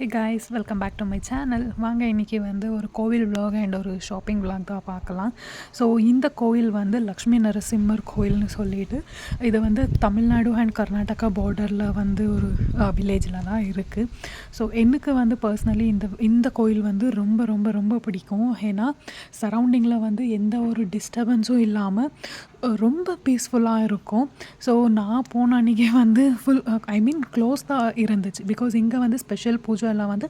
Hey guys, welcome back to my channel. வாங்க இன்றைக்கி வந்து ஒரு கோவில் vlog அண்ட் ஒரு ஷாப்பிங் vlog தான் பார்க்கலாம். ஸோ இந்த கோவில் வந்து லக்ஷ்மி நரசிம்மர் கோயில்னு சொல்லிட்டு இது வந்து தமிழ்நாடு அண்ட் கர்நாடகா பார்டரில் வந்து ஒரு வில்லேஜில் தான் இருக்குது. ஸோ எனக்கு வந்து பர்சனலி இந்த கோயில் வந்து ரொம்ப ரொம்ப ரொம்ப பிடிக்கும். ஏன்னா சரௌண்டிங்கில் வந்து எந்த ஒரு டிஸ்டர்பன்ஸும் இல்லாமல் ரொம்ப பீஸ்ஃபுல்லாக இருக்கும். ஸோ நான் போன அன்றைக்கி வந்து க்ளோஸ் தான் இருந்துச்சு. பிகாஸ் இங்கே வந்து ஸ்பெஷல் பூஜை எல்லாம் வந்து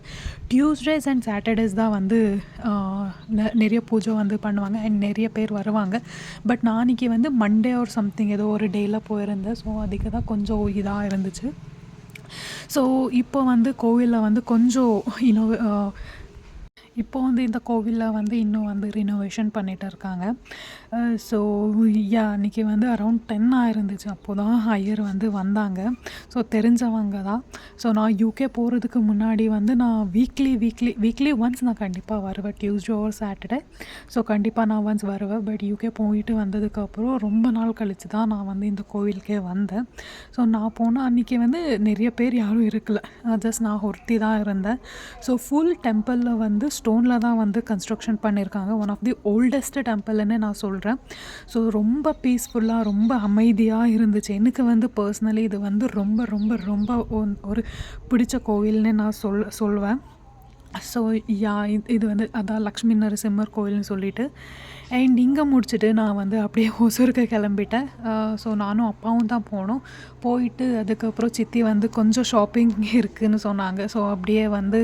டியூஸ்டேஸ் அண்ட் சாட்டர்டேஸ் தான் வந்து நிறைய பூஜை வந்து பண்ணுவாங்க அண்ட் நிறைய பேர் வருவாங்க. பட் நான் அன்றைக்கி வந்து மண்டே ஒரு சம்திங் ஏதோ ஒரு டேயில் போயிருந்தேன். ஸோ அதுக்கு தான் கொஞ்சம் இதாக இருந்துச்சு. ஸோ இப்போ வந்து கோவிலில் வந்து கொஞ்சம் இப்போ வந்து இந்த கோவிலில் வந்து இன்னும் வந்து ரினோவேஷன் பண்ணிகிட்டு இருக்காங்க. ஸோ அன்றைக்கி வந்து அரௌண்ட் 10 ஆயிருந்துச்சு. அப்போ தான் ஐயர் வந்து வந்தாங்க. ஸோ தெரிஞ்சவங்க தான். ஸோ நான் யூகே போகிறதுக்கு முன்னாடி வந்து நான் வீக்லி ஒன்ஸ் நான் கண்டிப்பாக வருவேன், டியூஸ்டே ஒரு சாட்டர்டே. ஸோ கண்டிப்பாக நான் ஒன்ஸ் வருவேன். பட் யூகே போயிட்டு வந்ததுக்கப்புறம் ரொம்ப நாள் கழித்து தான் நான் வந்து இந்த கோவிலுக்கே வந்தேன். ஸோ நான் போனால் அன்றைக்கி வந்து நிறைய பேர் யாரும் இருக்கலை, ஜஸ்ட் நான் ஒருத்தி தான் இருந்தேன். ஸோ ஃபுல் டெம்பிளில் வந்து ஸ்டோனில் தான் வந்து கன்ஸ்ட்ரக்ஷன் பண்ணியிருக்காங்க. ஒன் ஆஃப் தி ஓல்டஸ்ட் டெம்பிள்னு நான் சொல்கிறேன். ஸோ ரொம்ப பீஸ்ஃபுல்லாக ரொம்ப அமைதியாக இருந்துச்சு. எனக்கு வந்து பர்சனலி இது வந்து ரொம்ப ரொம்ப ரொம்ப ஒரு பிடிச்ச கோவில்னு நான் சொல்வேன். ஸோ இது வந்து அதான் லக்ஷ்மி நரசிம்மர் கோயில்னு சொல்லிட்டு அண்ட் இங்கே முடிச்சுட்டு நான் வந்து அப்படியே ஒசூருக்கு கிளம்பிட்டேன். ஸோ நானும் அப்பாவும் தான் போனோம். போயிட்டு அதுக்கப்புறம் சித்தி வந்து கொஞ்சம் ஷாப்பிங் இருக்குதுன்னு சொன்னாங்க. ஸோ அப்படியே வந்து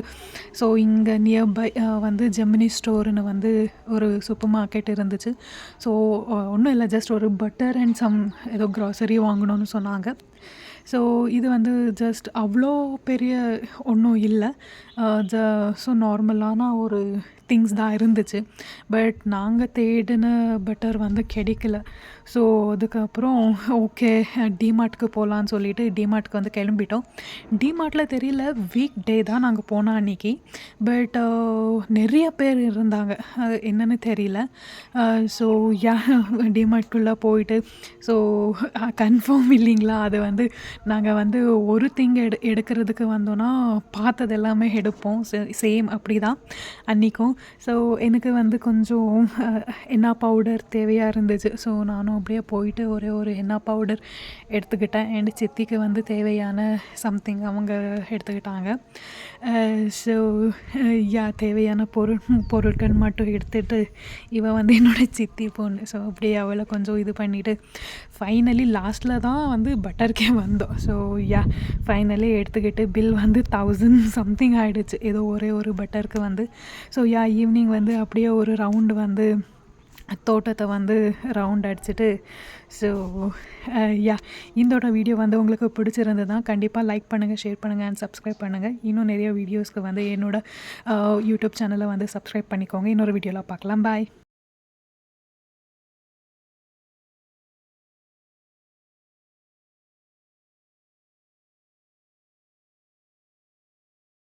ஸோ இங்கே நியர்பை வந்து ஜெமினி ஸ்டோர்னு வந்து ஒரு சூப்பர் மார்க்கெட் இருந்துச்சு. ஸோ ஒன்றும் இல்லை, ஜஸ்ட் ஒரு பட்டர் அண்ட் சம் ஏதோ க்ராசரி வாங்கணும்னு சொன்னாங்க. ஸோ இது வந்து ஜஸ்ட் அவ்வளோ பெரிய ஒன்றும் இல்லை. ஸோ நார்மலான ஒரு திங்ஸ் தான் இருந்துச்சு. பட் நாங்கள் தேடின பட்டர் வந்து கிடைக்கல. ஸோ அதுக்கப்புறம் ஓகே டிமார்ட்டுக்கு போகலான்னு சொல்லிட்டு டிமார்ட்டுக்கு வந்து கிளம்பிட்டோம். டிமார்ட்டில் தெரியல, வீக் டே தான் நாங்கள் போன அன்றைக்கி. பட் நிறைய பேர் இருந்தாங்க, அது என்னென்னு தெரியல. ஸோ டிமார்ட்குள்ளே போயிட்டு ஸோ கன்ஃபார்ம் இல்லைங்களா, அது வந்து நாங்கள் வந்து ஒரு திங் எடுக்கிறதுக்கு வந்தோன்னா பார்த்தது எல்லாமே எடுப்போம். சேம் அப்படி தான் அன்றைக்கும். ஸோ எனக்கு வந்து கொஞ்சம் ஹென்னா பவுடர் தேவையாக இருந்துச்சு. ஸோ நானும் அப்படியே போயிட்டு ஒரு ஹென்னா பவுடர் எடுத்துக்கிட்டேன். அண்ட் சித்திக்கு வந்து தேவையான சம்திங் அவங்க எடுத்துக்கிட்டாங்க. ஸோ தேவையான பொருட்கள் மட்டும் எடுத்துகிட்டு இவன் வந்து என்னோடய சித்தி பொண்ணு. ஸோ அப்படியே அவளை கொஞ்சம் இது பண்ணிவிட்டு ஃபைனலி லாஸ்ட்டில் தான் வந்து பட்டருக்கே வந்தோம். ஸோ ஃபைனலி எடுத்துக்கிட்டு பில் வந்து 1000 சம்திங் ஆகிடுச்சு ஏதோ ஒரு பட்டருக்கு வந்து. ஸோ ஈவினிங் வந்து அப்படியே ஒரு ரவுண்டு வந்து தோட்டத்தை வந்து ரவுண்ட் அடிச்சுட்டு ஸோ இதோட வீடியோ வந்து உங்களுக்கு பிடிச்சிருந்ததுன்னா கண்டிப்பாக லைக் பண்ணுங்கள், ஷேர் பண்ணுங்கள் அண்ட் சப்ஸ்கிரைப் பண்ணுங்கள். இன்னும் நிறைய வீடியோஸ்க்கு வந்து என்னோடய யூடியூப் சேனலை வந்து சப்ஸ்கிரைப் பண்ணிக்கோங்க. இன்னொரு வீடியோவில் பார்க்கலாம். பாய்.